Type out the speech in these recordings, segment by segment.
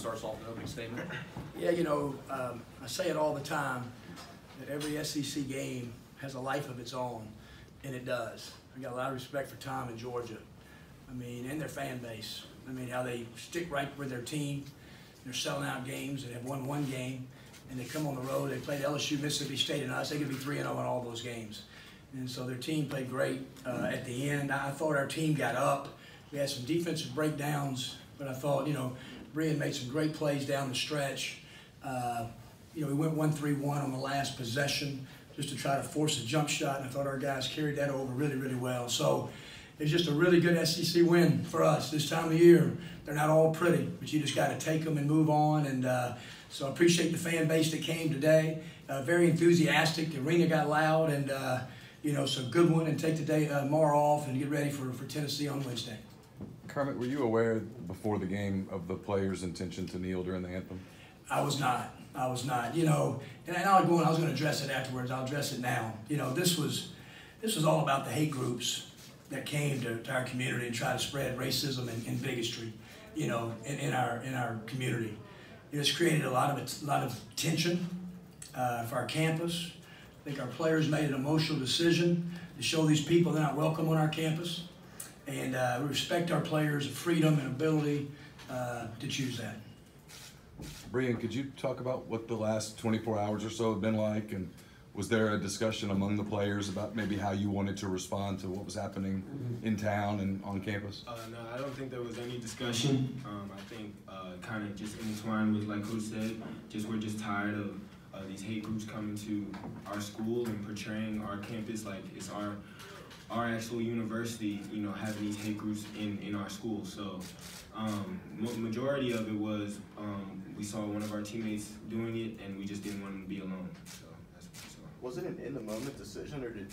starts off the opening statement. Yeah, I say it all the time that every SEC game has a life of its own, and it does. I got a lot of respect for Tom and Georgia. And their fan base. How they stick right with their team. They're selling out games. They have won one game, and they come on the road. They played LSU, Mississippi State, and us. They could be 3-0 in all those games. And so their team played great at the end. I thought our team got up. We had some defensive breakdowns, but I thought, Breein made some great plays down the stretch. We went 1-3-1 on the last possession just to try to force a jump shot, and I thought our guys carried that over really, really well. So it's just a really good SEC win for us this time of year. They're not all pretty, but you just got to take them and move on. And so I appreciate the fan base that came today. Very enthusiastic. The arena got loud, and so good one. And take the day tomorrow off and get ready for Tennessee on Wednesday. Kermit, were you aware before the game of the players' intention to kneel during the anthem? I was not. And I was going to address it afterwards. I'll address it now. This was all about the hate groups that came to our community and try to spread racism and bigotry, in our community. It's created a lot of tension for our campus. I think our players made an emotional decision to show these people they're not welcome on our campus, and we respect our players' freedom and ability to choose that. Breein, could you talk about what the last 24 hours or so have been like, and was there a discussion among the players about maybe how you wanted to respond to what was happening in town and on campus? No, I don't think there was any discussion. I think kind of just intertwined with, like Coach said, we're just tired of these hate groups coming to our school and portraying our campus like it's our actual university, having these hate groups in our school. So majority of it was we saw one of our teammates doing it, and we just didn't want him to be alone. So that's what we saw. Was it an in-the-moment decision, or did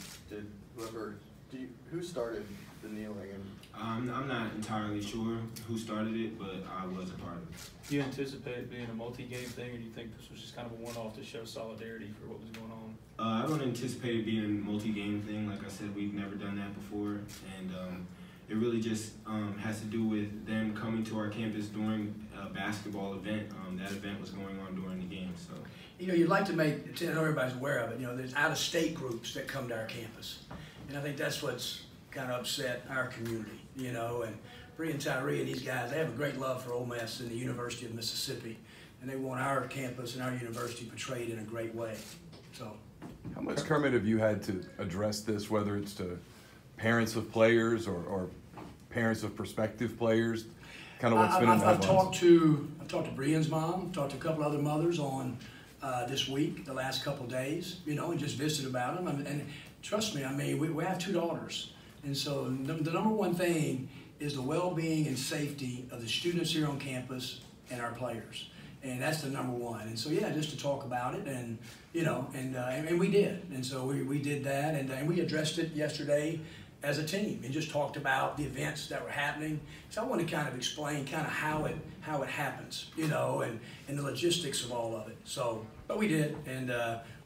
who started the kneeling? I'm not entirely sure who started it, but I was a part of it. Do you anticipate it being a multi-game thing, or do you think this was just kind of a one-off to show solidarity for what was going on? I don't anticipate it being a multi-game thing. Like I said, we've never done that before, and it really just has to do with them coming to our campus during a basketball event. That event was going on during the game, so. You'd like to I know everybody's aware of it, there's out-of-state groups that come to our campus. And I think that's what's kind of upset our community, and Breein Tyree and these guys, they have a great love for Ole Miss and the University of Mississippi, and they want our campus and our university portrayed in a great way. So, how much, Kermit, have you had to address this, whether it's to parents of players or parents of prospective players? Kind of what's been in the headlines. I've talked to Breein's mom, talked to a couple other mothers on this week, the last couple days, and just visited about them. And trust me, we have 2 daughters. And so the number one thing is the well-being and safety of the students here on campus and our players. And that's the number one. And so, yeah, just to talk about it, and, and we did. And so we did that, and we addressed it yesterday as a team and just talked about the events that were happening. So I want to kind of explain kind of how it happens, and the logistics of all of it. So, but we did, and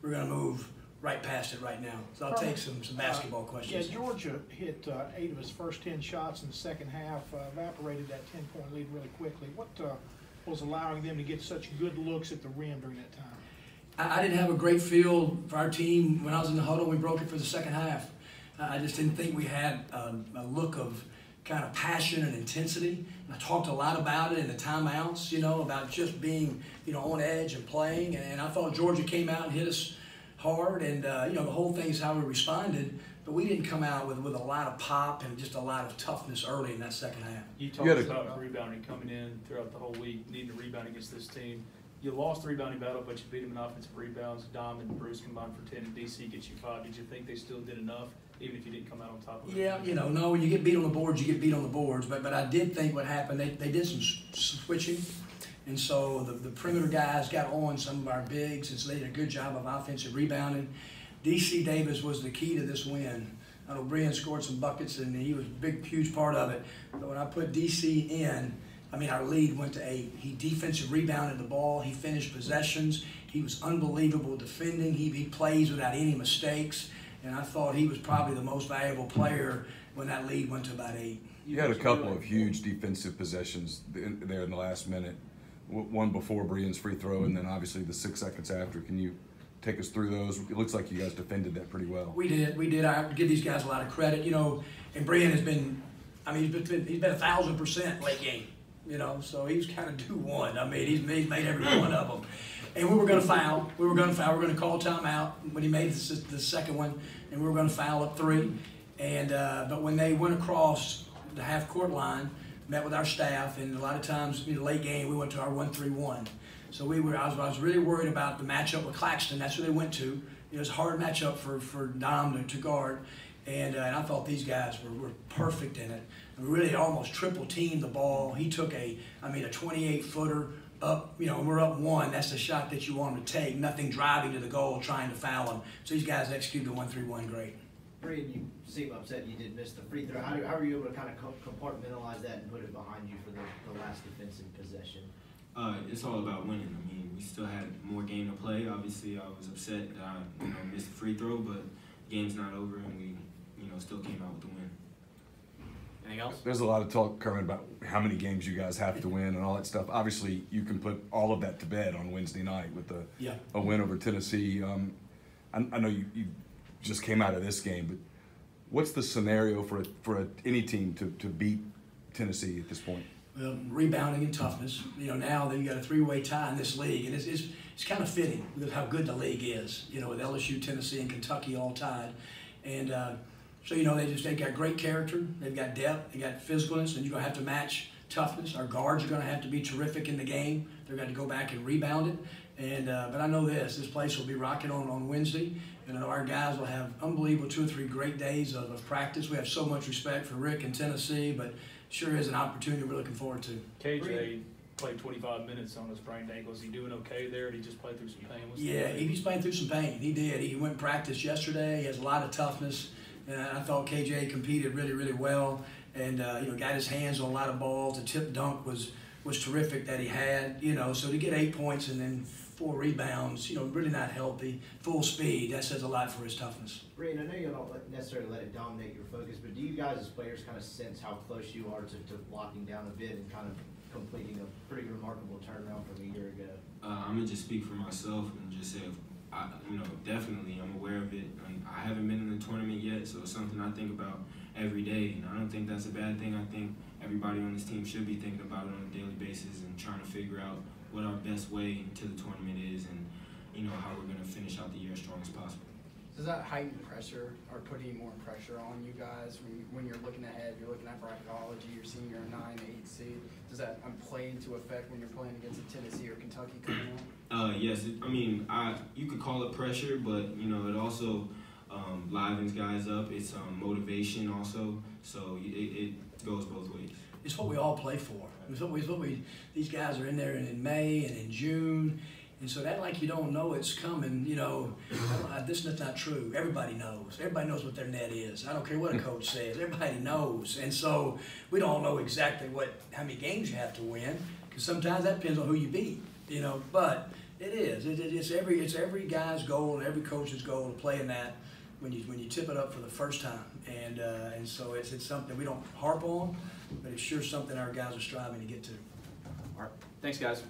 we're going to move right past it right now. So I'll take some basketball questions. Yeah, Georgia hit 8 of his first 10 shots in the second half, evaporated that 10-point lead really quickly. What was allowing them to get such good looks at the rim during that time? I didn't have a great feel for our team when I was in the huddle. We broke it for the second half. I just didn't think we had a look of kind of passion and intensity. And I talked a lot about it in the timeouts, about just being, on edge and playing. And I thought Georgia came out and hit us hard, and the whole thing is how we responded. But we didn't come out with a lot of pop and just a lot of toughness early in that second half. You talked about rebounding coming in throughout the whole week, needing to rebound against this team. You lost the rebounding battle, but you beat them in offensive rebounds. Dom and Bruce combined for 10, and DC gets you 5. Did you think they still did enough, even if you didn't come out on top of it? Yeah, no, when you get beat on the boards, you get beat on the boards. But I did think what happened, they did some switching. And so the perimeter guys got on some of our bigs, and so they did a good job of offensive rebounding. DC Davis was the key to this win. I know Breein scored some buckets, and he was a big, huge part of it. But when I put DC in, our lead went to 8. He defensive rebounded the ball. He finished possessions. He was unbelievable defending. He plays without any mistakes. And I thought he was probably the most valuable player when that lead went to about 8. You had a couple of huge defensive possessions there in the last minute one before Breein's free throw, and then obviously the 6 seconds after. Can you take us through those? It looks like you guys defended that pretty well. We did. I have to give these guys a lot of credit, you know. And Brein has been, I mean, he's been 1,000% late game, you know. So he was kind of due one. I mean, he's made every one of them. And we were going to foul. We were going to call timeout when he made the second one, and we were going to foul up 3. And but when they went across the half-court line, met with our staff, and a lot of times in the late game we went to our 1-3-1. So I was really worried about the matchup with Claxton. That's who they went to. It was a hard matchup for Dom to guard, and I thought these guys were perfect in it. We really almost triple teamed the ball. He took a 28-footer up, you know, and we're up 1. That's the shot that you want him to take. Nothing driving to the goal, trying to foul him. So these guys executed the 1-3-1 great. Brein, you seem upset you did miss the free throw. How were you able to kind of compartmentalize that and put it behind you for the last defensive possession? It's all about winning. I mean, we still had more game to play. Obviously, I was upset that I missed the free throw, but the game's not over, and we still came out with the win. Anything else? There's a lot of talk, Kermit, about how many games you guys have to win and all that stuff. Obviously, you can put all of that to bed on Wednesday night with a win over Tennessee. I know you just came out of this game, but what's the scenario for any team to beat Tennessee at this point? Well, rebounding and toughness. You know, now that you got a 3-way tie in this league, and it's kind of fitting with how good the league is. You know, with LSU, Tennessee, and Kentucky all tied, and so you know they got great character, they've got depth, they got physicalness, and you're gonna have to match toughness. Our guards are gonna have to be terrific in the game. They're going to go back and rebound it, and but I know this place will be rocking on Wednesday. And I know our guys will have unbelievable 2 or 3 great days of practice. We have so much respect for Rick and Tennessee, but sure is an opportunity we're looking forward to. KJ played 25 minutes on his sprained ankle. Is he doing okay there? Did he just play through some pain? Yeah, he's playing through some pain. He did. He went and practiced yesterday. He has a lot of toughness. And I thought KJ competed really, really well, and got his hands on a lot of balls. The tip dunk was terrific that he had. So to get 8 points and then 4 rebounds, really not healthy. Full speed, that says a lot for his toughness. Brein, I know you don't necessarily let it dominate your focus, but do you guys as players kind of sense how close you are to locking down a bit and kind of completing a pretty remarkable turnaround from a year ago? I'm going to just speak for myself and just say, definitely I'm aware of it. I haven't been in the tournament yet, so it's something I think about every day, and I don't think that's a bad thing. I think everybody on this team should be thinking about it on a daily basis and trying to figure out what our best way to the tournament is, and how we're going to finish out the year as strong as possible. Does that heighten pressure or put any more pressure on you guys when you're looking ahead, you're looking at bracketology, you're seeing your 9, 8 seed? Does that play into effect when you're playing against a Tennessee or Kentucky coming out? Yes, you could call it pressure, but it also livens guys up. It's motivation also, so it goes both ways. It's what we all play for. It's what these guys are in there in May and in June. And so that like you don't know it's coming, this is not true. Everybody knows. Everybody knows what their net is. I don't care what a coach says. Everybody knows. And so we don't know exactly how many games you have to win, because sometimes that depends on who you beat, But it is. It's every guy's goal and every coach's goal to play in that when you tip it up for the first time. And so it's something we don't harp on, but it's sure something our guys are striving to get to. All right. Thanks, guys.